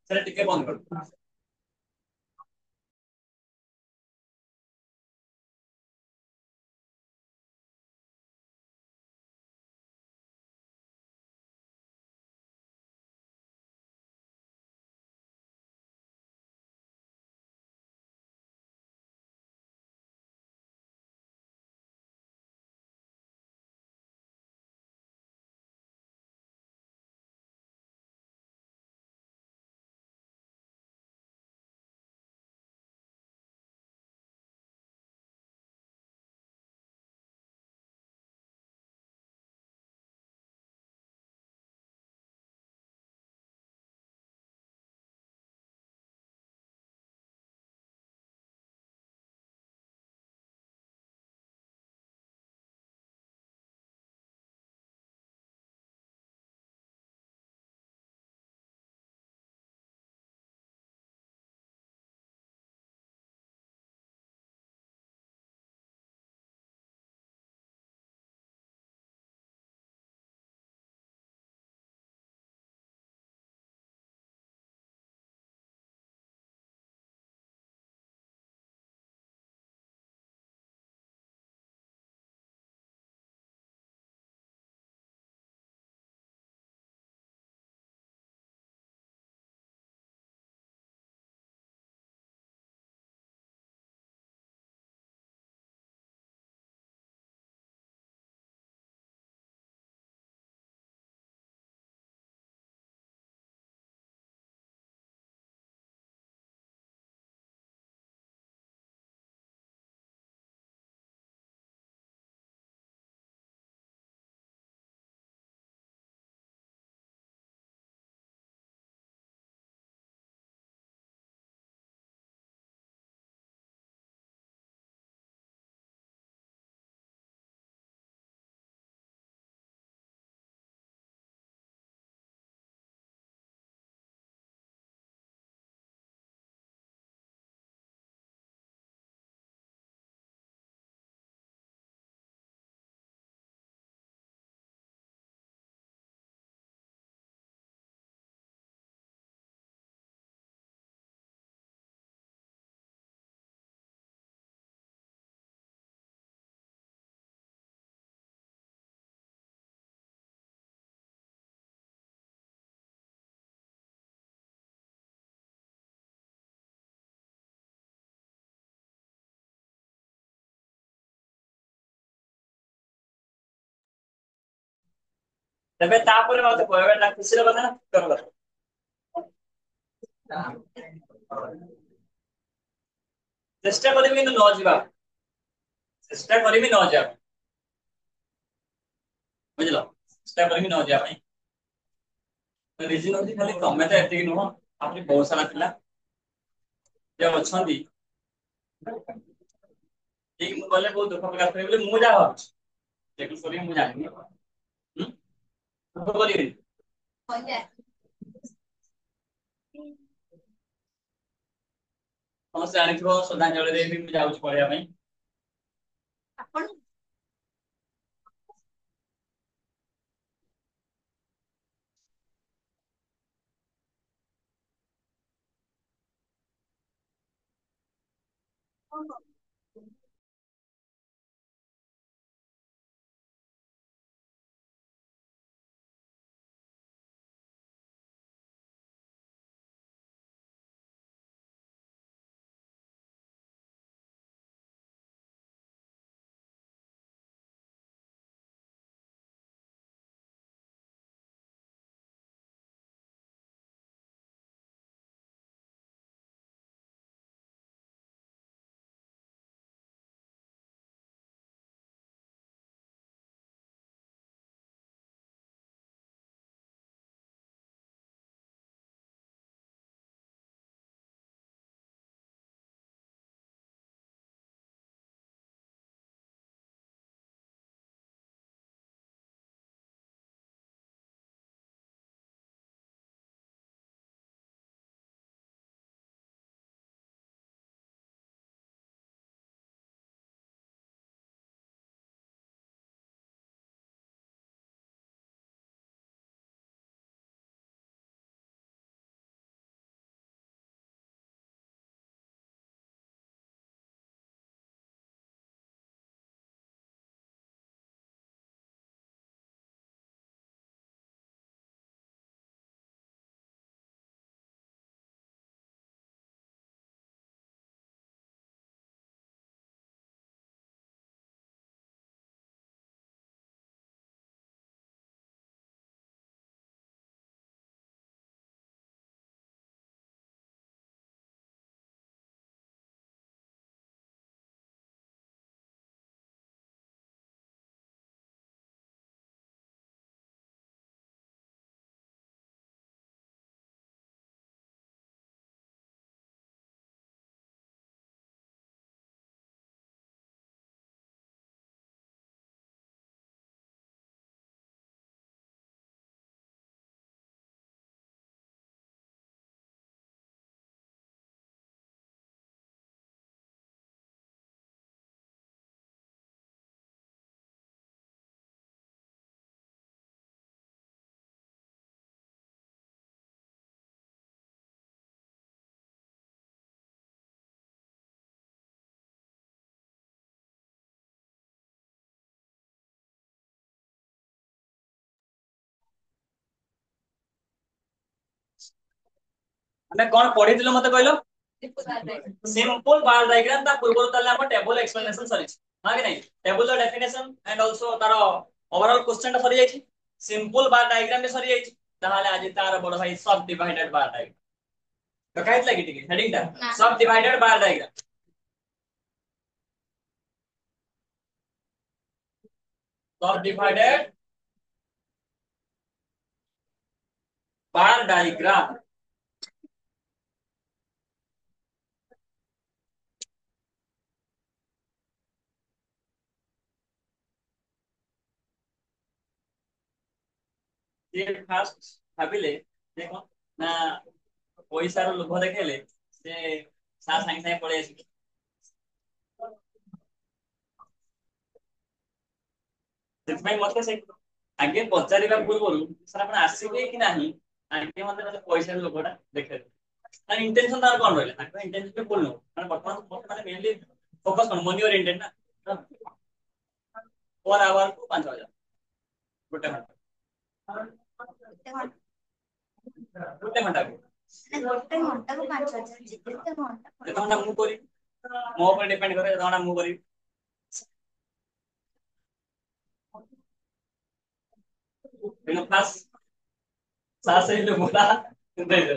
ସେଟା ଟିକେ ବନ୍ଦ କର। ତେବେ ତାପରେ ମତେ କହିବେ ନା ଖୁସିର କଥା ନା ଦୁଃଖର କଥା। ଚେଷ୍ଟା କରିବି କିନ୍ତୁ ନ ଯିବା। ଚେଷ୍ଟା କରିବି ନ ଯିବା। ବୁଝିଲ ଚେଷ୍ଟା କରିବି ନ ଯିବା ପାଇଁ। ରିଜିନ ହଉଛି ଖାଲି ତମେ ତ ଏତିକି ନୁହଁ ଆହୁରି ବହୁତ ସାରା ପିଲା ଯେ ଅଛନ୍ତି। ଠିକ ମୁଁ ଗଲେ ବହୁତ ଦୁଃଖ ପ୍ରକାଶ କରିବି ବୋଲି ମୁଁ ଯାହା ଭାବୁଛି। ଚାକିରି କରିବି ମୁଁ ଜାଣିନି। ହୁଁ ଦୁଃଖ କରିବିନି। ସମସ୍ତେ ଜାଣିଥିବ ଶ୍ରଦ୍ଧାଞ୍ଜଳିରେ ବି ମୁଁ ଯାଉଛି ପଢିବା ପାଇଁ। ଆମେ କଣ ପଢିଥିଲୁ ମତେ କହିଲ? सिंपल बार डायग्राम ता पूर्व ताले हम टेबल एक्सप्लेनेशन सरी हां कि नहीं टेबल डेफिनेशन एंड आल्सो तार ओवरऑल क्वेश्चन ता सरी जाई सिंपल बार डायग्राम भी सरी जाई ताहाले आज तार बड़ भाई सब डिवाइडेड बार डायग्राम तो काइत लागी टिके हेडिंग ता सब डिवाइडेड बार डायग्राम सब डिवाइडेड बार डायग्राम ये फास्ट भाबिले देखो ना पैसा रो लोभ देखेले से सा संग संग पळे आसी ସେଥିପାଇଁ ମତେ ସେ ଆଗେ ପଚାରିବା ପୂର୍ବରୁ ସାର୍ ଆପଣ ଆସିବେ କି ନାହିଁ ଆଗେ ମତେ ପଇସା ଲୋକଟା ଦେଖେଇବେ ତାର ଇଣ୍ଟେନସନ ତାର କଣ ରହିଲା ତାଙ୍କ ଇଣ୍ଟେନସନ ଫୁଲ ନୁହଁ ମାନେ ବର୍ତ୍ତମାନ ମାନେ ମେନଲି ଫୋକସ କଣ ମନି ଓରିଏଣ୍ଟେଡ ନା पर आवर को 5000 ଗୋଟେ ଘଣ୍ଟା ଗୋଟେ ଘଣ୍ଟା ଗୋଟେ ଘଣ୍ଟାକୁ 5000 ଯେତେ ଘଣ୍ଟା ମୁଁ କରିବି ମୋ ଉପରେ ଡିପେଣ୍ଡ କରେ ଯେତେ ଘଣ୍ଟା ମୁଁ କରିବି କିନ୍ତୁ ଫାଷ୍ଟ ସାର୍ ସେଇ ଲୋକଟା ଦେଇଦେବେ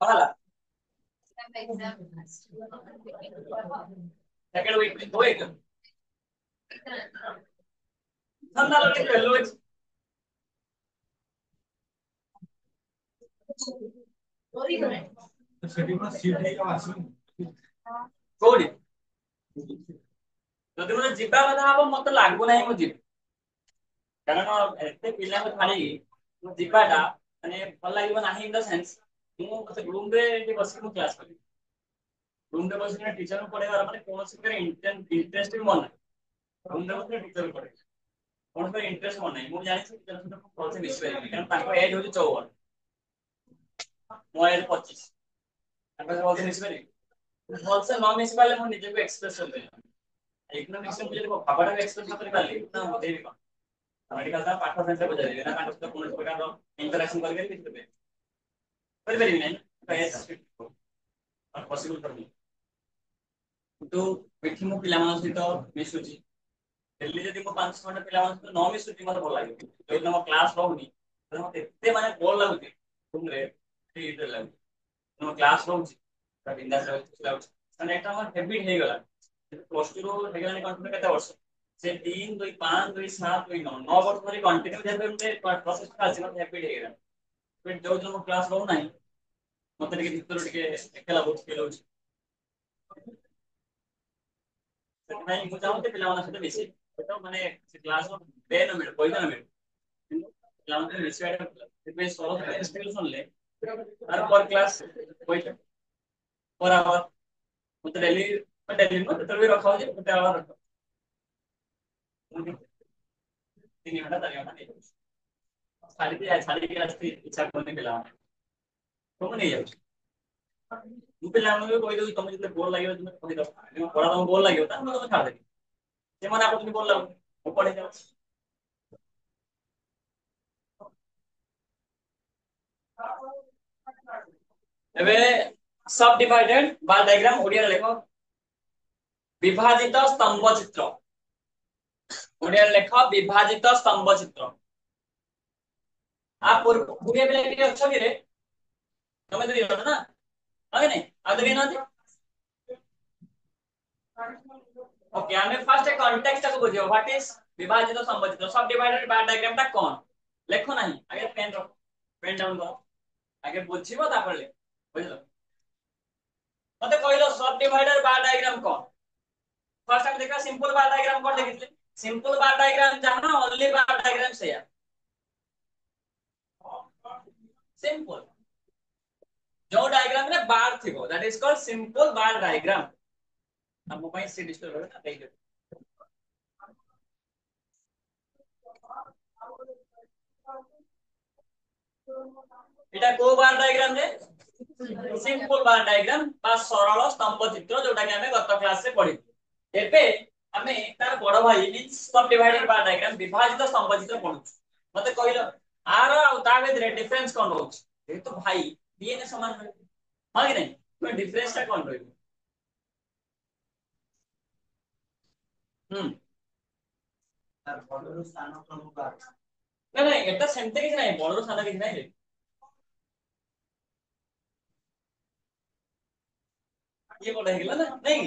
କଣ ହେଲା ସେକେଣ୍ଡ ୱିକ୍ ୱିକ୍ ଥଣ୍ଡା ଲାଗି ହେଲୋ ସେଠି ପୁରା ସିଟ୍ ହେଇକା ଆସିବ କୋଉଠି ଯଦି ମୋତେ ଯିବା କଥା ହବ ମତେ ଲାଗୁନାହିଁ ମୁଁ ଯିବି କାରଣ ଏତେ ପିଲାଙ୍କୁ ଛାଡିକି ମୁଁ ଯିବାଟା ମାନେ ଭଲ ଲାଗିବ ନାହିଁ ଇନ ଦ ସେନ୍ସ ମୁଁ ରୁମ ରେ ଏଠି ବସିକି ମୁଁ କ୍ଲାସ କରିବି ରୁମ ରେ ବସିକି ଟିଚର ପଢେଇବାର ମାନେ କୌଣସି ପ୍ରକାର ଇଣ୍ଟରେଷ୍ଟ ବି ମୋର ନାହିଁ ରୁମ ରେ ବସିକି ଟିଚର ପଢେଇବି କୌଣସି ପ୍ରକାର ଇଣ୍ଟରେଷ୍ଟ ମୋର ନାହିଁ ମୁଁ ଜାଣିଛି ଟିଚର ସହିତ ଭଲସେ ମିଶି ପାରିବିନି କାରଣ ତାଙ୍କ ଏଜ ହଉଛି 54 ମୋ ଏଜ 25 ତାଙ୍କ ସହିତ ଭଲସେ ମିଶି ପାରିବି ଭଲସେ ନ ମିଶି ପାରିଲେ ମୁଁ ନିଜକୁ ଏକ୍ସପ୍ରେସ କରିପାରିବି ଇକୋନୋମିକ୍ସ ମୁଁ ଯଦି ମୋ ଭାବଟାକୁ ଏକ୍ସପ୍ରେସ କରିପାରିଲି ନା ମୁଁ ଦେବି କଣ मेडिकल का पाठ सेंटर को जाइए ना कांड उसका कौन प्रकार इंटरेक्शन करके किसी पे परिवार में ना यस और पॉसिबल कर दी तो एठी मो पिला मान सहित मिसुची दिल्ली जदी को 5 घंटा पिला मान सहित न मिसुची मते भल लागे जो न क्लास रहउनी तो मते एते माने बोल लागुची तुमरे ठीक लागु न क्लास रहउची त बिंदास लागुची माने एटा हमर हैबिट हे गला प्लस 2 रो हे गला कंटिन्यू केते वर्ष से 3 2 5 2 7 2 9 9 वर्ष धरि कंटिन्यू जेते मते प्रोसेस का आसी मते हैबिट हे गला फिर जो जो क्लास रहउ नाही मते टिके भीतर टिके एकला बहुत फील होची ସେଥିପାଇଁ ମୁଁ ଚାହୁଁଛି ପିଲାମାନଙ୍କ ସହିତ ମିଶି ତ ମାନେ ସେ କ୍ଲାସ ବେ ନ ମିଳୁ ପଇସା ନ ମିଳୁ କିନ୍ତୁ ପିଲାମାନଙ୍କ ମିଶିବାଟା ସେଥିପାଇଁ ସରଳ ଇନଷ୍ଟିଟ୍ୟୁସନରେ ଆର ପର କ୍ଲାସ ପଇସା पर आवर मतलब डेली में तो भी रखा हो गोटे आवर रख 3 घंटा 4 घंटा नहीं छाड़ी के आसती इच्छा करने पिला तो नहीं जाऊँ ମୁଁ ପିଲାମାନଙ୍କୁ ବି କହିଦେଉଛି ତମେ ଯେତେ ବୋର ଲାଗିବ ତୁମେ କହିଦବ ପଢା ତମକୁ ବୋର ଲାଗିବ ତାହେଲେ ତମେ ଛାଡ଼ିଦେବି ସେମାନେ ଆପଣଙ୍କୁ ବୋର ଲାଗୁନି ମୁଁ ପଢେଇ ଯାଉଛି ଏବେ सब डिवाइडेड बार डायग्राम ओडिया लेखो विभाजित स्तंभ चित्र ओडिया लेखो विभाजित स्तंभ चित्र आप पूरे पिला के अच्छा कि रे तमे तो दियो ना आगे नहीं आगे नहीं ना ओके हमें फर्स्ट एक कॉन्टेक्स्ट को बुझियो व्हाट इज विभाजित स्तंभ चित्र सब डिवाइडेड बार डायग्राम ता कोन लेखो नहीं आगे पेन रखो पेन डाउन करो आगे बुझिबो तापर ले बुझलो मते कहलो सब डिवाइडेड बार डायग्राम कोन फर्स्ट हम देखा सिंपल बार डायग्राम कोन देखितले सिंपल बार डायग्राम जहां ओनली बार डायग्राम से है सिंपल जो डायग्राम में बार थिबो that is called simple bar diagram हम मोबाइल से डिस्टर्ब हो ना देख এটা को बार डायग्राम रे सिंपल बार डायग्राम बा सरल स्तंभ चित्र जोटा कि हमें गत क्लास से पढ़ी ଏବେ ଆମେ ତାର ବଡ ଭାଇ मींस सब डिवाइडेड बाय डायग्राम विभाजित संबंधित पढुଛୁ मते କହିଲ आर ଆଉ ତା ଭିତରେ डिफरेंस कोन रहउछ ए तो भाई डीएनए समान है हां कि नहीं तो डिफरेंस टा कोन रहइबो तार बडरो स्थान प्रमुख ना ना এটা সেমতে কিছু নাই বড় সানা কিছু নাই রে ये বড় হয়ে গেল না नहीं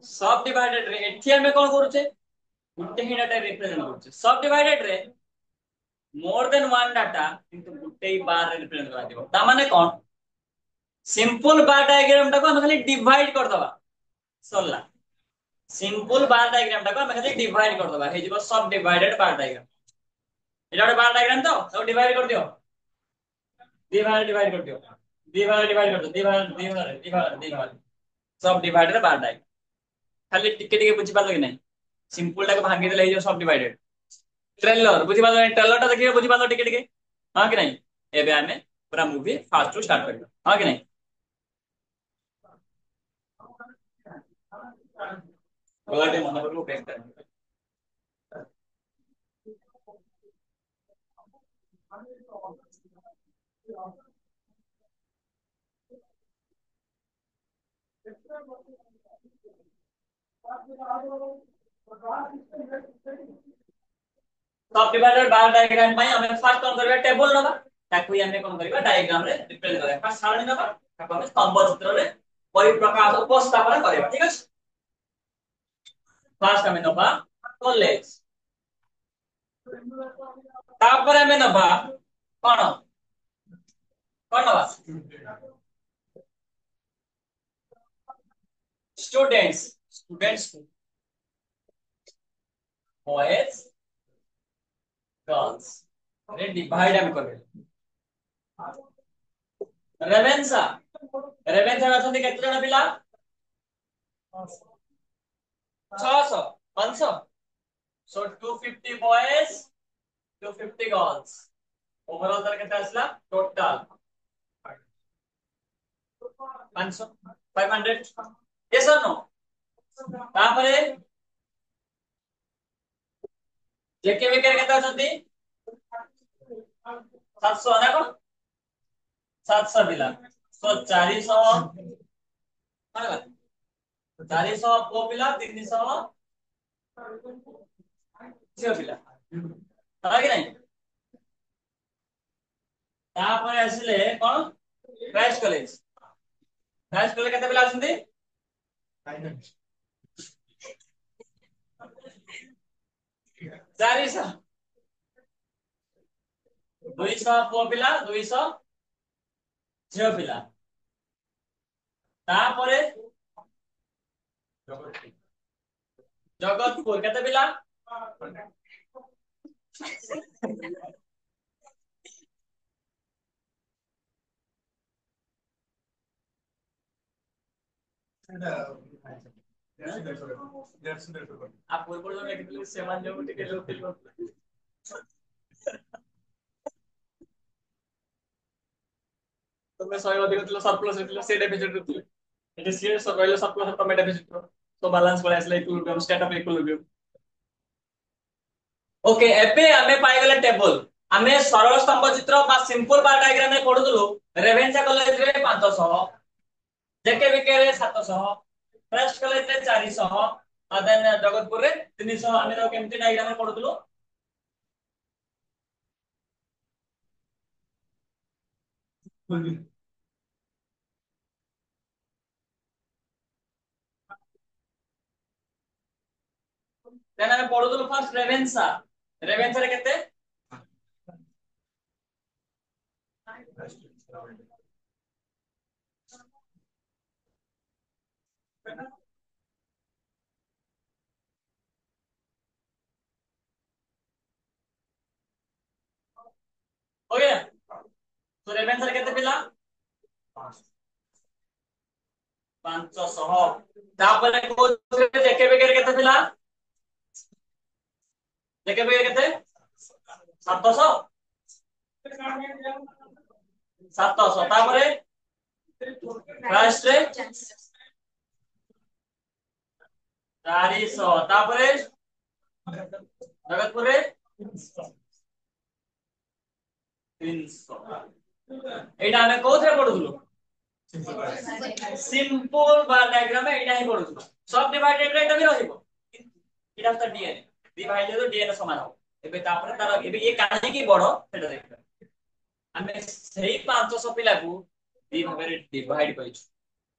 सब डिवाइडेड रे एठी हमें कोन करूचे गुटे ही डाटा रिप्रेजेंट करूचे सब डिवाइडेड रे मोर देन वन डाटा किंतु गुटे ही बार रे रिप्रेजेंट करा दिबो ता माने कोन सिंपल बार डायग्राम टा को हम खाली डिवाइड कर दबा सरला सिंपल बार डायग्राम टा को हम खाली डिवाइड कर दबा हे जिवो सब डिवाइडेड बार डायग्राम एटा ଗୋଟେ बार डायग्राम तो सब डिवाइड कर दियो दी बार डिवाइड कर दियो दी बार डिवाइड कर दो दी बार सब डिवाइडेड बार डायग्राम खाली टिके टिके बुझी पालो कि नहीं सिंपल टा को भांगी देले हे जो सब डिवाइडेड ट्रेलर बुझी पालो ट्रेलर टा देखिए बुझी पालो टिके टिके हां कि नहीं एबे हमें पूरा मूवी फास्ट टू स्टार्ट करियो हां कि नहीं गलाटे मन करलो बेस्ट सब डिवाइडेड बार डायग्राम ପାଇଁ ଆମେ ଫାର୍ଷ୍ଟ कोन करबा टेबल नबा ताकू ही हमें कोन करबा डायग्राम रे रिप्रेजेंट करबा फर्स्ट सारणी नबा ताकू हमें स्तंभ चित्र रे परिप्रकाश उपस्थापन करबा ठीक अछि फर्स्ट हमें नबा कॉलेज तापर हमें नबा कोन कोन नबा स्टूडेंट्स स्टूडेंट्स बॉयज गर्ल्स रे डिवाइड हम करबे रेवेन्सा रेवेन्सा में अछंती केते जण पिला 600 500 सो 250 बॉयज 250 गर्ल्स ओवरऑल तर केते आसला टोटल 500 500 यस और नो तापरे जेके बेकर केते अछंती 700 ना कोन 700 पिला सो 400 माने 400 पुओ पिला 300 झियो पिला हा कि नहीं तापर आसिले कोन क्राइस्ट कॉलेज केते पिला अछंती 400 200 पुओ पिला 200 झियो पिला तापरे जगतपुर केते पिला आप पूर्व जो लेखिथिले सेमान जो टिके लोकल तुमने 100 अधिक थिलो सरप्लस थिलो से डेफिसिट थिलो एटे सीए सब रहले सरप्लस तमे डेफिसिट तो बैलेंस पळे आसले equilibrium state of equilibrium okay एबे हमें पाई गेले टेबल हमें सरल स्तंभ चित्र बा सिंपल बार डायग्राम में पढुदलु रेवेन्सा कॉलेज रे 500 जेके बीके रे 700 क्राइस्ट कॉलेज रे 400 और देन जगतपुर रे 300 हमें तो केमती डायग्राम में पढुदलु देन हमें पढुदलु फर्स्ट रेवेन्सा रेवेन्सा रे केते हो गया तो रेवेन्सा रे केते पिला 500 तापर कोथिरे जेके बेके केते थिला जेके बेके केते 700 तापर फर्स्ट रे 400 तापर जगतपुर रे 300 एटा हमें कोथरे पढुथुलो सिंपल बार डायग्राम में एटा ही पढुथुलो सब डिवाइडेड रे एटा भी रहिबो एटा त डीएन डिवाइड तो डीएन समान हो एबे तापर तार एबे ये काहे की बडो सेटा देखिबा हमें सही 500 पिला को दी भागरे डिवाइड करिछु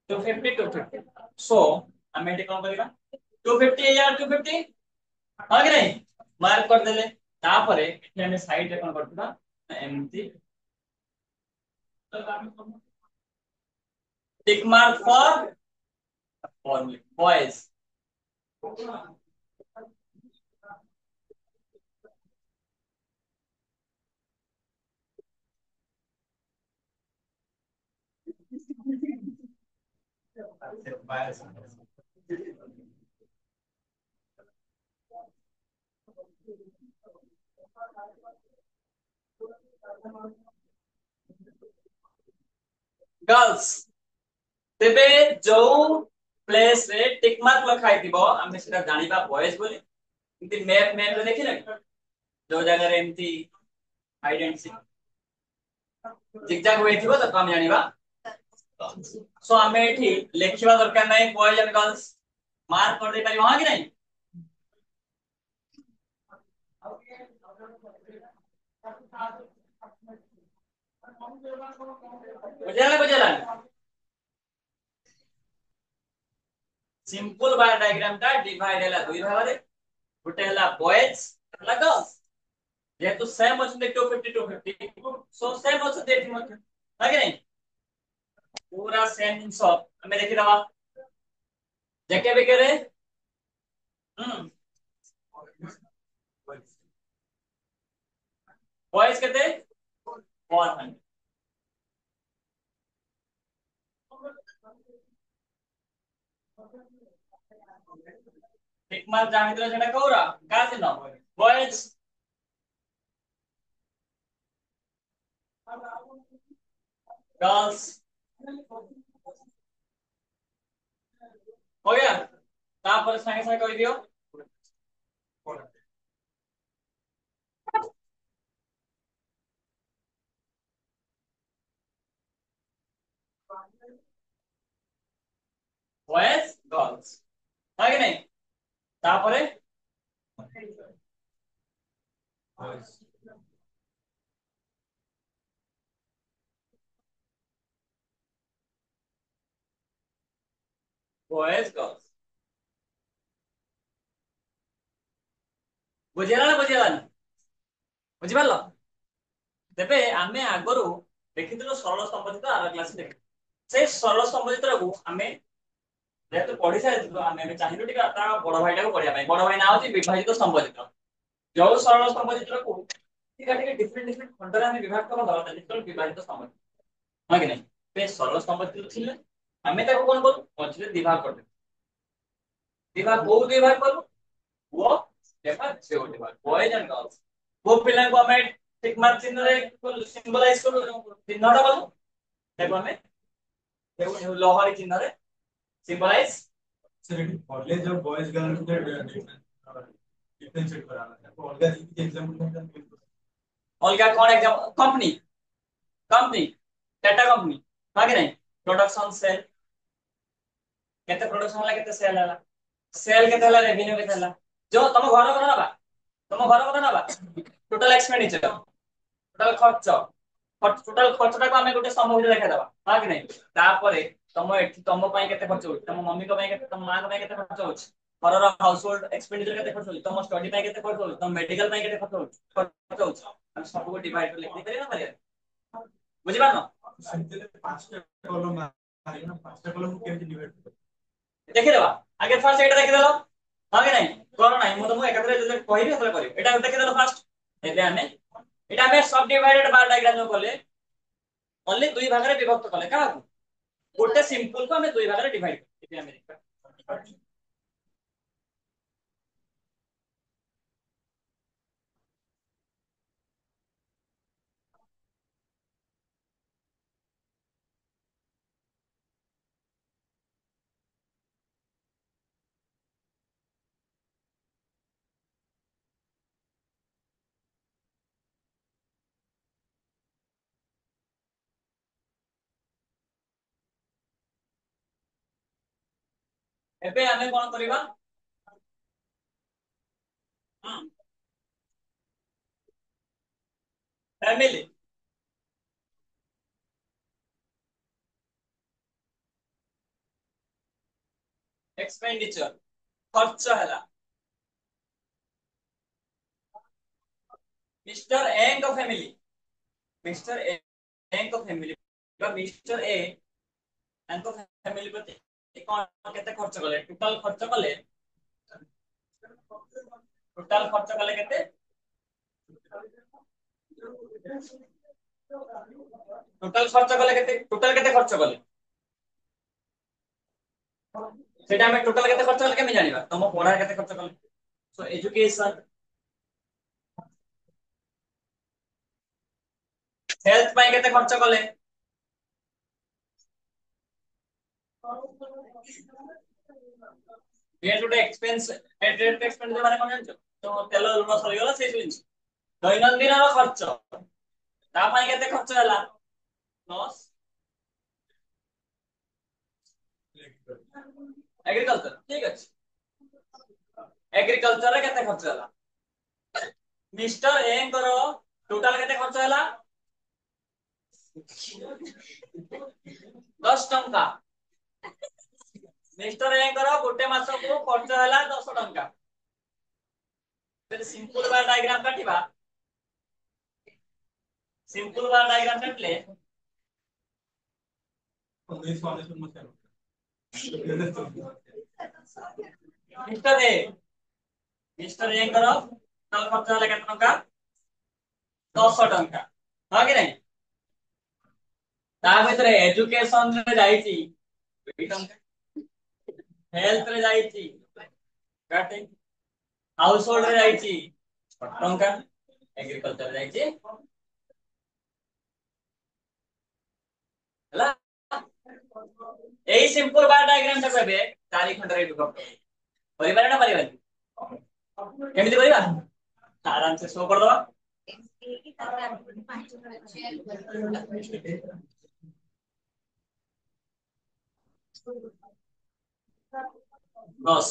250 सो हमें एटी कोन करिबा 250 यार 250 हा कि नहीं मार्क कर देले तापर एठी हमें साइड रे कोन करतबा empty tick mark for boys girls तेबे जो प्लेस रे टिक मार्क लखाई दिबो हमें सेटा जानिबा बॉयज बोली इति मैप रे देखिले जो जगह रे एमती आइडेंटिटी जिगजैग होई थिबो त हम जानिबा सो हमें एठी लेखिबा दरकार नै बॉयज एंड गर्ल्स मार्क कर दे पारी हां कि नहीं बुझला सिंपल बार डायग्राम का डिवाइड हैला दुई भाग रे गोटे हैला बॉयज हैला गर्ल्स जेतु सेम अछि 250 सो सेम अछि एठी मत है कि नहीं पूरा सेम जिंस हमें देखि दवा जेके बेके रे बॉयज केते 100 टिक मार्क जानिदले सेटा कोरा का से न बॉयज गर्ल्स हो गया तापर संगे संगे कहि दियो बॉयज गर्ल्स है कि नहीं तापरे बॉयज गर्ल्स बुझिला बुझिपारल तेबे आमे आगरो देखिथिलो सरल संबंधित आर क्लास देख से सरल संबंधित को आमे जेहेतु पढ़ी सारिथिलो आमे बे चाहिलो टिका ता बड़ भाईटा को पढ़िया बड़ भाई ना होची विभाजित संबंधित जो सरल संबंधित को टिका टिका डिफरेंट डिफरेंट खंडरे आमे विभाग करबा दरकार निश्चय विभाजित संबंधित हां कि नहीं बे सरल संबंधित थिले आमे ताको कोन करू मझिले विभाग कर दे विभाग को विभाग करू वो देखा से विभाग बॉयज एंड गर्ल्स वो पिला को हमें टिक मार्क चिन्ह रे सिंबलाइज करू चिन्हटा बोलू देखो हमें देखो लोहारी चिन्ह रे सिंबलाइज सर कॉलेज और बॉयज गर्ल्स के डिफरेंशिएट कराना है तो अलग ही एग्जांपल में अलग कौन exam company company Tata company हां कि नहीं प्रोडक्शन सेल केते प्रोडक्शन वाला केते सेल केते हला रेवेन्यू केते हला जो तुम घर को नबा तुम घर को नबा टोटल एक्सपेंडिचर टोटल खर्च टोटल खर्चटा को हमें गोटे समूह देखा दबा हां कि नहीं तापरे तुम एठी तुम पई केते खर्च होई तुम मम्मी को पई केते तुम मां को पई केते खर्च होई घर रो हाउस होल्ड एक्सपेंडिचर केते खर्च होई तुम स्टडी पई केते खर्च होई तुम मेडिकल पई केते खर्च होई हम सब को डिवाइड कर लिख दे ना भैया बुझि पानो सिंपल पांचटा कॉलम मारियो ना पांचटा कॉलम को केमि डिवाइड देखि देबा आगे फर्स्ट एटा देखि देलो हां कि नहीं करो नाही मु तुमको एकाथरे जे कहिबे एतरे करियो एटा देखि देलो फर्स्ट एबे हमें एटा हमें सब डिवाइडेड बार डायग्राम जो कले ओनली दुई भाग रे विभक्त कले का गोटे सिंपल को हमें दुई भाग में डिवाइड करते हैं। एबे हमें कौन करिबा फैमिली एक्सपेंडिचर खर्च हैला मिस्टर ए का फैमिली मिस्टर ए का फैमिली मिस्टर ए एंको फैमिली प्रति कौन केते खर्च कले टोटल खर्च कले केते टोटल केते खर्च कले सेटा हमें टोटल केते खर्च कले केमे जानिबा तम पढ़ा केते खर्च कले सो एजुकेशन हेल्थ पाई केते खर्च कले ये टुडे एक्सपेंस डायरेक्ट एक्सपेंस माने कोन जानछो तो तेल लुण सरी गला से जिंस दैनंदिन रो खर्च ता पाई केते खर्च होला लॉस एग्रीकल्चर ठीक अछि एग्रीकल्चर रे केते खर्च होला मिस्टर ए करो टोटल केते खर्च होला 10 टंका मिस्टर ए करो गोटे मास को खर्च होला 10 टंका फिर सिंपल बार डायग्राम काटिबा सिंपल बार डायग्राम काटले मिस्टर ए करो टोटल खर्च होला केते टंका 10 टंका हां कि नहीं ता भितरे एजुकेशन रे जाईची 2 टंका हेल्थ रे जाईची काटे हाउस होल्ड रे जाईची 6 टंका एग्रीकल्चर रे जाईची हला एई सिंपल बार डायग्राम टा कहबे 4 खंड रे डिवाइड परिवार ना परिवार केमिति करिबा आराम से शो कर दो 10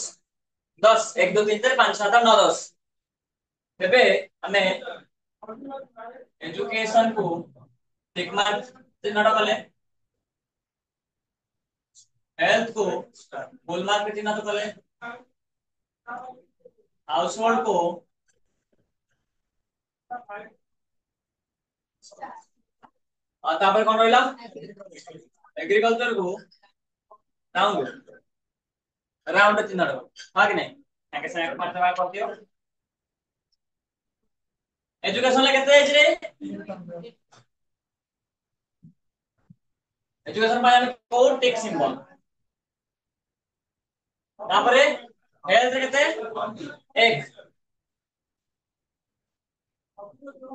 10 1 2 3 4 5 7 8 9 10 तेबे हमें एजुकेशन को टिक मार्क चिन्हटा कले हेल्थ को फुल मार्क चिन्ह कले हाउस होल्ड को और तापर कोन रहिला एग्रीकल्चर को राउंड चिन्ह हां कि नहीं ताके से एक पार्ट कर दियो एजुकेशन ले केते एज रे एजुकेशन पाए हम को टिक सिंबल तापरे हेल्थ रे केते एक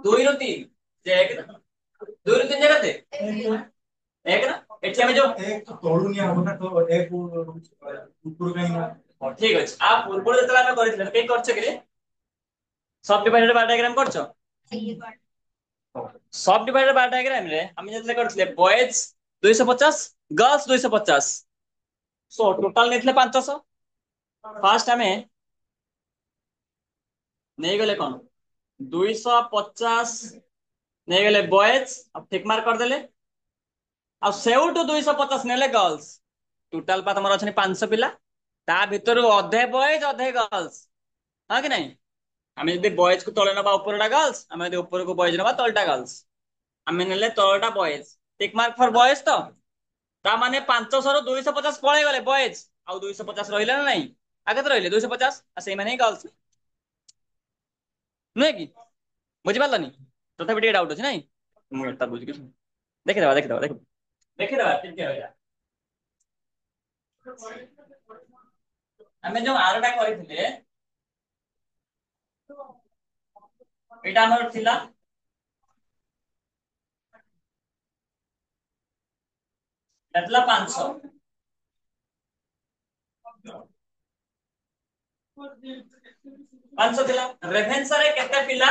2 रो 3 जे एक 2 रो 3 जगह एक ना एठी हमें जो एक तो तोड़ुनिया हो ना तो एक ऊपर कहीं ना ठीक अछि आ पूर्व जतला में करिथिले के करछ कि रे सब डिवाइडेड बाय डायग्राम करछ सब डिवाइडेड बाय डायग्राम रे हम जतले करथिले बॉयज 250 गर्ल्स 250 सो टोटल नेथले 500 फर्स्ट हमें नहीं गले कोन 250 नहीं गले बॉयज अब टिक मार्क कर देले अब सेउटू 250 नेले गर्ल्स टोटल पा तमर अछनी 500 पिला ता भितरु अधे बॉयज अधे गर्ल्स हां कि नहीं हमें यदि बॉयज को तळे नबा ऊपरटा गर्ल्स हमें यदि ऊपर को बॉयज नबा तळटा गर्ल्स हमें नेले तळटा boys tick mark for boys तो ता माने 500 रो 250 पळे गले बॉयज आ 250 रहिला ना नहीं आगे तो रहिले 250 आ सेही माने गर्ल्स नुहे कि बुझि पालनी तथा भी डाउट अछि नहीं मु एटा बुझि के देखे दबा देखे दबा ठीक है भैया आमे जो आरटा करथिले एटा हमर थिला एतला 500 500 थिला रेभेन्सा रे केते पिला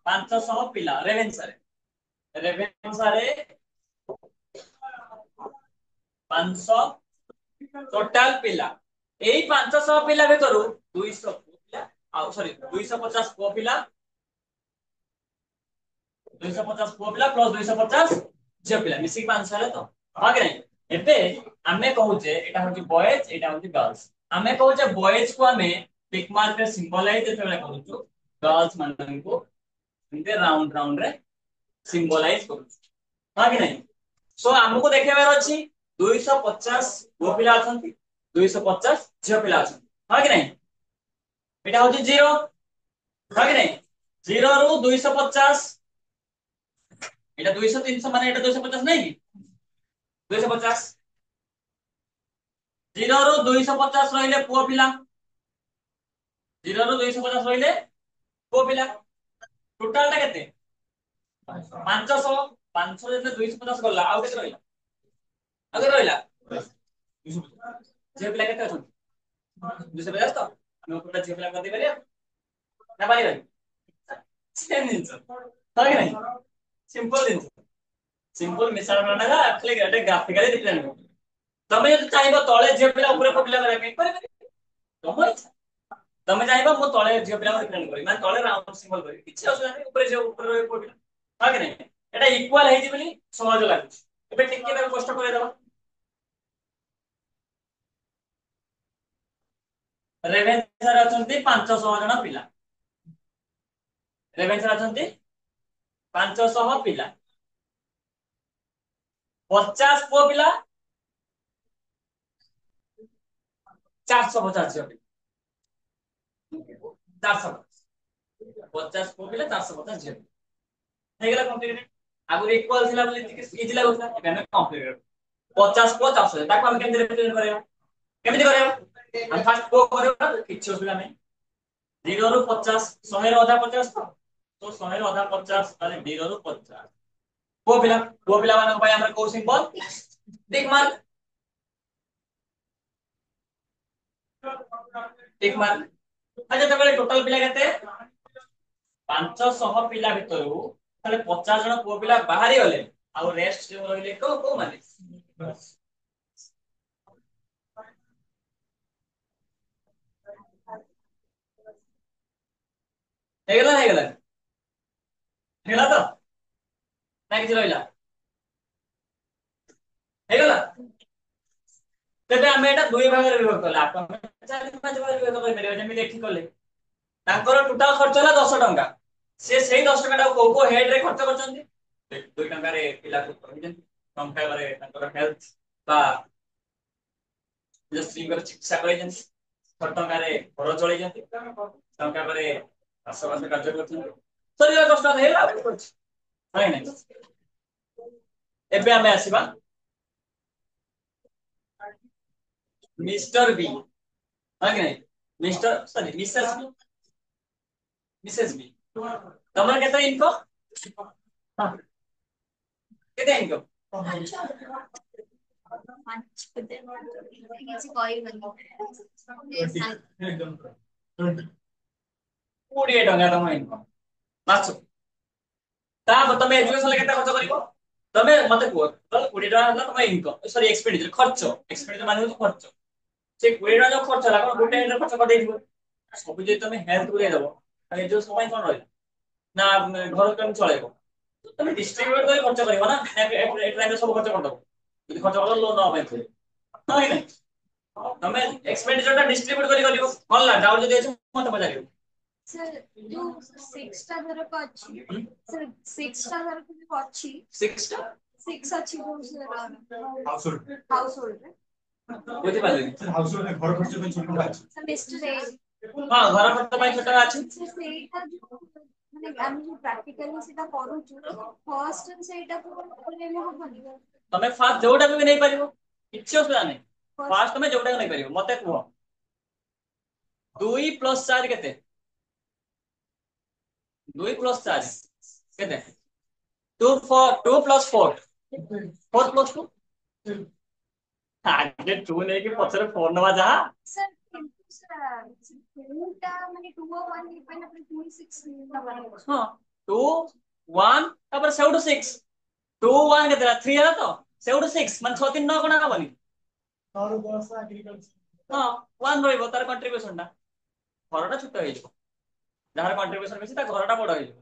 500 पिला रेभेन्सा रे 500 टोटल पिला एई 500 पिला भितरु 200 पिला आ सॉरी 250 को पिला 250 पुओ पिला प्लस 250 झियो पिला मिसिक 500 है तो हां कि नहीं एबे हमें कहूचे एटा होची बॉयज एटा होची गर्ल्स हमें कहूचे बॉयज को हमें टिक मार्क रे सिंबलाइज जेतेबेले करूछु गर्ल्स मानन को इनते राउंड राउंड रे सिंबलाइज करू हां कि नहीं सो हमको देखेबार अछि 250 पुओ पिला अछंती 250 झियो पिला अछंती हां कि नहीं एटा होची 0 हां कि नहीं 0 रु 250 এটা 200 300 মানে এটা 250 নাই কি 250 0 ରୁ 250 ରହିଲେ ପୁଅ ପିଲା 0 ରୁ 250 ରହିଲେ ପୁଅ ପିଲା ଟୋଟାଲ ଟା କେତେ 500 500 ଯେତେ 250 ଗଲା ଆଉ କେତେ ରହିଲା ଆଉ କେତେ ରହିଲା 250 ଯେ ପିଲା କେତେ ଅଛନ୍ତି 250 ତ ଆମେ ଉପରଟା ଯେ ପିଲା କରି ପାରିବା ନା ପାରିବାନି ସେମ ଜିନିଷ ହଁ କି ନାହିଁ सिंपल दिन सिंपल मिसाल बनाना एक्चुअली एटा ग्राफिकली रिप्रेजेंट तमे जब चाहिबो तळे जे पिला ऊपर को पिला करे के करे तमो इच्छा तमे चाहिबो मो तळे जे पिला रिप्रेजेंट करी माने तळे राउंड सिंबल करी किछि असुविधा नै ऊपर जे ऊपर रहे को पिला हा कि नै एटा इक्वल हेइ दिबली सहज लागुछ एबे टिके ताको कष्ट करे दबा रेवेन्सा अछंती 500 जण पिला रेवेन्सा अछंती 500 पिला 50 पुओ पिला 450 झियो पिला 450 पुओ पिला 450 झियो हे गेला कम्प्लीट आगु इक्वल थिला बोली इजी लागुथला एबे हम कम्प्लीट 50 पुओ 400 ताको हम केमि रिप्रेजेंट करबा केमि करबा हम फर्स्ट पुओ करबा किछि असुविधा नै 0 रु 50 100 रो आधा 50 तो 100 रो आधा 50 ताले 0 रु 50 पुओ पिला मानक भाई हमरा को सिंबल टिक मार्क अच्छा तबले टोटल पिला केते 500 पिला भितरु ताले 50 जण पुओ पिला बाहरी गले आ रेस्ट जो रहिले को माने हेगला तो ना किछ रहिला हेगला तबे हम एटा दुई भाग रे विभक्त कला आपण 4 5 भाग विभक्त कर परिबा जेमि देखि कले तांकर टोटल खर्च होला 10 टंका से सेही 10 टंका को हेड रे खर्च करचंदी 2 टंका रे पिला को कहिजन टंका रे तांकर हेल्थ बा जो स्त्रीकर चिकित्सा कहिजन 6 टंका रे घर चलै जंती टंका रे आसपास कार्य करथन सरिया कष्ट हेला नै नै एबे हमें आसीबा मिस्टर बी हां कि नहीं मिस्टर सॉरी मिसेस बी तमरा केते इनकम हां केते इनकम एकदम 20 टंका तम इनकम मास ता तमे एजुकेशन केते खर्च करिवो तमे मते को 20 टका हला तम इनकम सॉरी एक्सपेंडिचर खर्च एक्सपेंडिचर माने हो खर्च से 20 टका जो खर्च हला कोन गोटे एंडर खर्च कर देइबो सब जे तमे हेल्थ को देबो अरे जो समय कोन रहल ना घर केम चलेबो तमे डिस्ट्रीब्यूट कर खर्च करिवो ना एक टाइम सब खर्च कर दबो यदि खर्च कर लोन न पाए नै नै तमे एक्सपेंडिचर ता डिस्ट्रीब्यूट करि करिवो होला डाउट जदि अछि मते पजारिवो सर जो 6 टा धर को अछि सर 6 टा धर को अछि 6 टा 6 अछि जो सर हाउस होल्ड रे बुझि पाले सर हाउस होल्ड घर खर्च पे छोटा बा अछि सर मिस्टर ए हां घर खर्च पाई छोटा अछि सर सेटा जो माने हम जो प्रैक्टिकली सेटा करू छु फर्स्ट सेटा को लेले होबनी तमे फास्ट जोटा भी नहीं पारिबो କିଛି ଅସୁବିଧା ନାହିଁ ଫାଷ୍ଟ ତମେ ଯୋଉଟା ନେଇ ପାରିବ ମତେ କୁହ 2 + 4 କେତେ 2 + 4 କେते 2 + 4 4 + 2 आगे 2 नहीं कि पछरे 4 नवा जहा सर किंतु सर 2 टा माने 2 और 1 नहीं पाइना पर 2 6 नंबर हां 2 1 तापर सेउडो 6 2 1 केते 3 है तो सेउडो 6 मान 6 3 9 कोना हबनी और 10 एग्रीकल्चर हां 1 रहइबो तार कंट्रीब्यूशन टा घरटा छोट होई जो जहार कंट्रीब्यूशन बेसी ता घरटा बड़ होई जो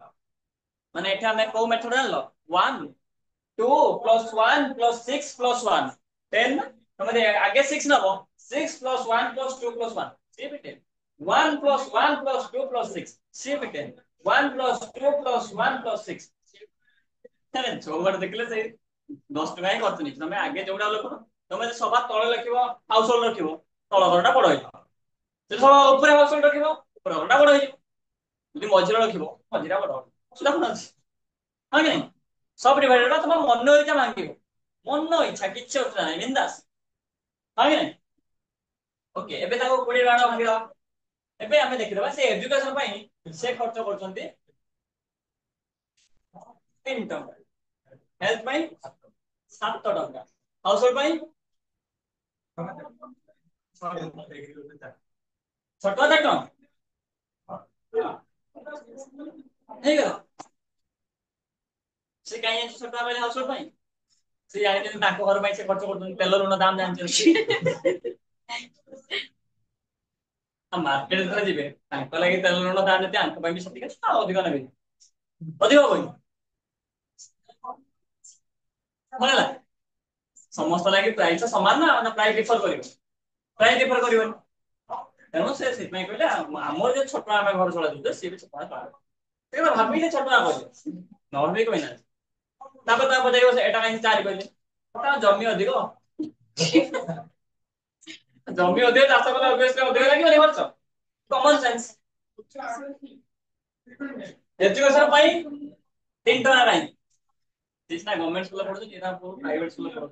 माने एठा हमें को मेथड जानलो 1 2 + 1 + 6 + 1 10 तमे आगे 6 नबो 6 + 1 + 2 + 1 सी भी 10 1 + 1 + 2 + 6 सी भी 10 1 + 2 + 1 + 6 तने जोगड़ देखले से 10 टका ही करतनी तमे आगे जोड़ा लिखो तमे सभा तळे लिखिबो हाउस होल्ड रखिबो तळ घरटा बड होई से सब ऊपर हाउस होल्ड रखिबो ऊपर घरटा बड होई যদি মঝিরে রখিবো মঝিরা বড় সেটা কোন আছে হ্যাঁ কি সব ডিভাইডেড তোমার মন ইচ্ছা ভাঙিব মন ইচ্ছা কিচ্ছু অসুবিধা নাই বিন্দাস হ্যাঁ কি ওকে এবে তাকে 20 বাଣ ভাঙি দাও এবে আমি দেখি দেবা সে এডুকেশন পাই সে খরচ করছন্তি 3 টଙ୍କା হেল্থ পাই 7 ଟଙ୍କା ହାଉସ ହୋଲ୍ଡ ପାଇ 6 ଟଙ୍କା ହେଇଗଲା ସେ କାଇଁ ଅଛି 6 ଟଙ୍କା ପାଇଲେ ହାଉସ ହୋଲ୍ଡ ପାଇ ସେ ଜାଣିଛନ୍ତି ତାଙ୍କ ଘର ପାଇଁ ସେ ଖର୍ଚ୍ଚ କରୁଛନ୍ତି ତେଲ ଲୁଣ ଦାମ ଜାଣିଛନ୍ତି ମାର୍କେଟ ଯେତେବେଳେ ଯିବେ ତାଙ୍କ ଲାଗି ତେଲ ଲୁଣ ଦାମ ଯେତେ ଆଙ୍କ ପାଇଁ ବି ସେତିକି ଅଛି ଆଉ ଅଧିକ ନେବେ ଅଧିକ ହବନି ହେଲା ସମସ୍ତ ଲାଗି ପ୍ରାଇସ୍ ସମାନ ନା ମାନେ ପ୍ରାଇସ୍ ଡିଫର କରିବ ପ୍ରାଇସ୍ ଡିଫର କରିବନି ତେଣୁ ସେ ସେଥିପାଇଁ କହିଲେ ଆମର ଯେ ଛୋଟ ଆମେ ଘର ଚଳା ଦଉଛେ ସିଏ ବି ଛୋଟ ସେ ଭାବିଲେ ଛୋଟ କହିଲେ ନହେଲେ ବି କହିନାହାନ୍ତି ତାପରେ ତା ପଚାରିବ ଏଟା କାହିଁକି 4 କହିଲେ ଜମି ଅଧିକ ଜମି ଅଧିକ ଚାଷ କଲେ ଅବଶ୍ୟ ଅଧିକ ଲାଗିବନି ଖର୍ଚ୍ଚ କମନ ସେନ୍ସ ଏଜୁକେଶନ ପାଇଁ 3 ଟଙ୍କା କାହିଁ जिसना गवर्नमेंट स्कूल पढ़ो जिना प्राइवेट स्कूल पढ़ो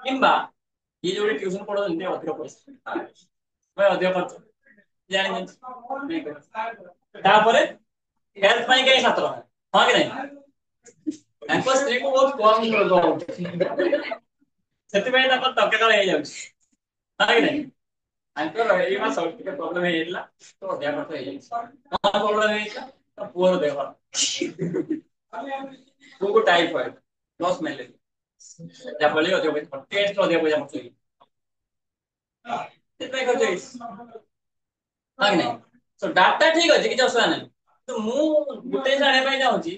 किंबा ये जो ट्यूशन पढ़ो जंती अधिक पैसा मैं अधिक खर्च जानि नहीं तापरे हेल्थ ପାଇଁ के 7 ଟଙ୍କା हां कि नहीं ତାଙ୍କ ସ୍ତ୍ରୀ को बहुत कम ଦଉଛନ୍ତି ସେଥିପାଇଁ ତାଙ୍କ ଟଙ୍କା କାଳେ ହେଇଯାଉଛି ହାଁ କି ନାହିଁ ତାଙ୍କର ଏଇ ମାସ ଟିକେ ପ୍ରୋବ୍ଲେମ ହେଇଯାଇଥିଲା ତ ଦେହ ଖର୍ଚ୍ଚ ହେଇଯାଇଛି କଣ ପ୍ରୋବ୍ଲେମ ହେଇଥିଲା ତ ପୁଅର ଦେହ ପୁଅକୁ ଟାଇଫଏଡ ପ୍ଲସ୍ ମ୍ୟାଲେରିଆ ଯାହାଫଳରେ ଅଧିକ ପଇସା ଟେଷ୍ଟ ଅଧିକ ପଇସା ଖର୍ଚ୍ଚ ହେଇଛି ସେଥିପାଇଁ ଖର୍ଚ୍ଚ ହେଇଛି ହଁ କି ନାହିଁ ତ ଡାଟା ଠିକ ଅଛି କିଛି ଅସୁବିଧା ନାହିଁ ତ ମୁଁ ଗୋଟେ ଜାଣିବା ପାଇଁ ଚାହୁଁଛି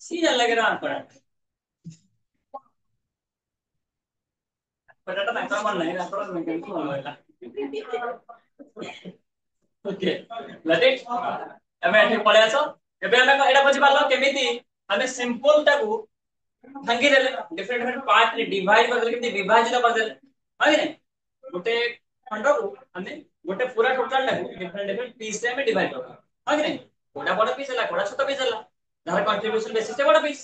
ସି ଜାଣିଲା କି ଆଙ୍କଡା ପଟାଟା ତାଙ୍କର ମନ ନାହିଁ ତାଙ୍କର କେମିତି ମନ ହେଲା ओके लेट ଆମେ ଏଠି ପଳେଇ ଆସ ଏବେ ଆମେ ଏଟା ବୁଝି ପାରିଲ କେମିତି ଆମେ ସିମ୍ପଲ ଟାକୁ ଭାଙ୍ଗି ଦେଲେ डिफरेंट डिफरेंट पार्ट ରେ डिवाइड କରିଦେଲେ କେମିତି ବିଭାଜିତ କରିଦେଲେ ହଁ କି ଗୋଟେ ଖଣ୍ଡକୁ ଆମେ ଗୋଟେ ପୁରା ଟୋଟାଲ ଟାକୁ डिफरेंट डिफरेंट पीस ରେ ଆମେ डिवाइड करବା ହଁ କି କୋଡା ବଡ ପିस ହେଲା କୋଡା ଛୋଟ ପିସ୍ ହେଲା ଯାହାର कंट्रीब्यूशन बेसी से बड़ पिस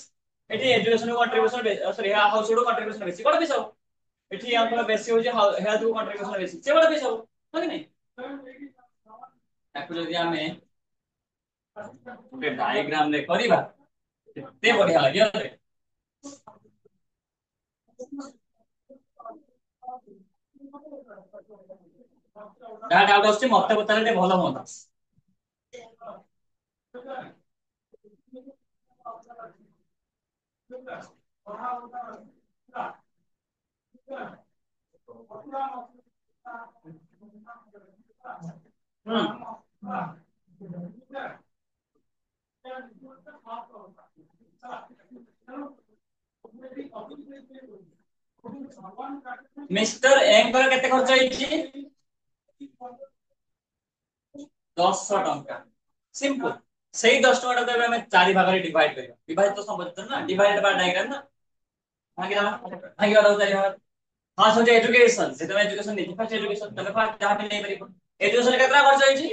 एठी education contribution sorry house hold contribution बेसी बड़ पिस हो एठी हमको बेसी हो जे हेल्थ को कंट्रीब्यूशन बेसी से बड़ पिस हो हो कि नहीं ताको जदी हमें ଗୋଟେ ଡାଇଗ୍ରାମ ରେ କରିବା କେତେ ବଢିଆ ଲାଗିବ ରେ ଯାହା ଡାଉଟ ଆସୁଛି ମତେ ପଚାରିଲେ ଟିକେ ଭଲ ହୁଅନ୍ତା मिस्टर एंकर केते खर्च ହେଇଛି 10 ଟଙ୍କା सिंपल सेही 10 टଙ୍କା टा ଆମେ 4 ଭାଗରେ डिवाइड କରିବା विभाजित संबंध ना डिवाइडेड बाय डायग्राम ना भागी दाओ भागी दाओ 4 भाग हां सोचे एजुकेशन से तुम एजुकेशन नहीं फर्स्ट एजुकेशन तमे फर्स्ट जहां पे नहीं परिबो एजुकेशन केतना खर्च होईची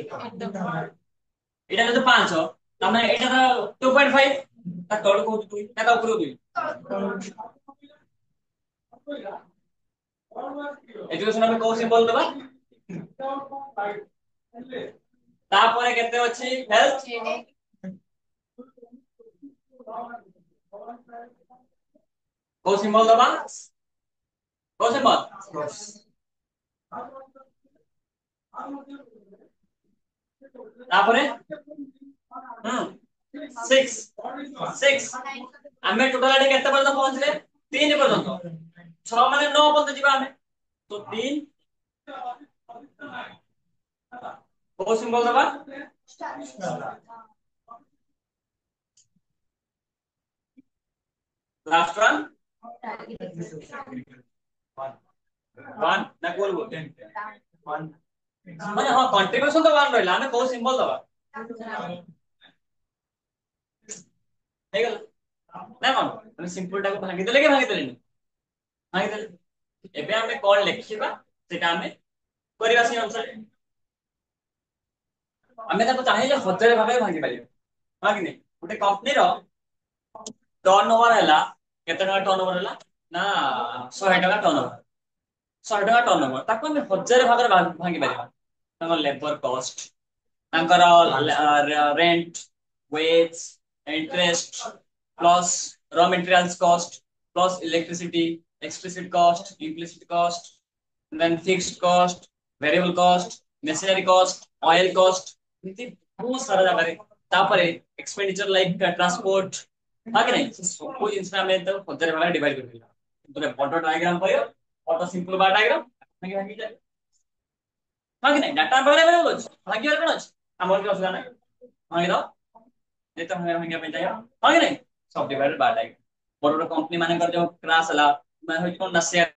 एटा तो 500 तमे एटा 2.5 ता तळ को 2 ता ऊपर 2 एजुकेशन में कोन सिंबल दबा तापर केते अछि हेल्थ को सिंबल दबा को सिंबल तापर 6 6 हमें टोटल एडी केते पर्यंत पहुंचले 3 पर्यंत 6 माने 9 पर्यंत जीवा हमें तो 3 को सिंबल दबा लास्ट वन 1 ना कोल बोलते हैं 1 माने हां कंट्रीब्यूशन तो 1 रहला हमें को सिंबल दबा हे गेल ना कोन सिंपल टा को भागी देले के भागी देले भागी देले एबे हमें कोन लिखिबा सेटा हमें करिवा से आंसर हमें ताको चाहे जे हजार भागे भागी पारिबो हां कि नहीं गोटे कंपनी रो टर्नओवर हैला केते टका टर्नओवर हैला ना 100 टका टर्नओवर 100 टका टर्नओवर ताको हम हजार भागरे भागी पारिबा ताको लेबर कॉस्ट तांकर rent wage interest plus raw materials cost plus electricity explicit cost implicit cost then fixed cost variable cost machinery cost oil cost इति बहुत सारा जगह रे तापरे एक्सपेंडिचर लाइक ट्रांसपोर्ट हां कि नहीं सब जिंसना में तो हजार भाग डिवाइड कर दिला तो फोटो डायग्राम पर फोटो सिंपल बार डायग्राम भागी भागी जाए हां कि नहीं डाटा बारे में बोल भागी और कोन हमर के असला नहीं भागी दो ये तो हमें भागी पे जाए हां कि नहीं सब डिवाइडेड बार डायग्राम बड़ बड़ कंपनी माने कर जो क्लास हला मैं होय कोन ना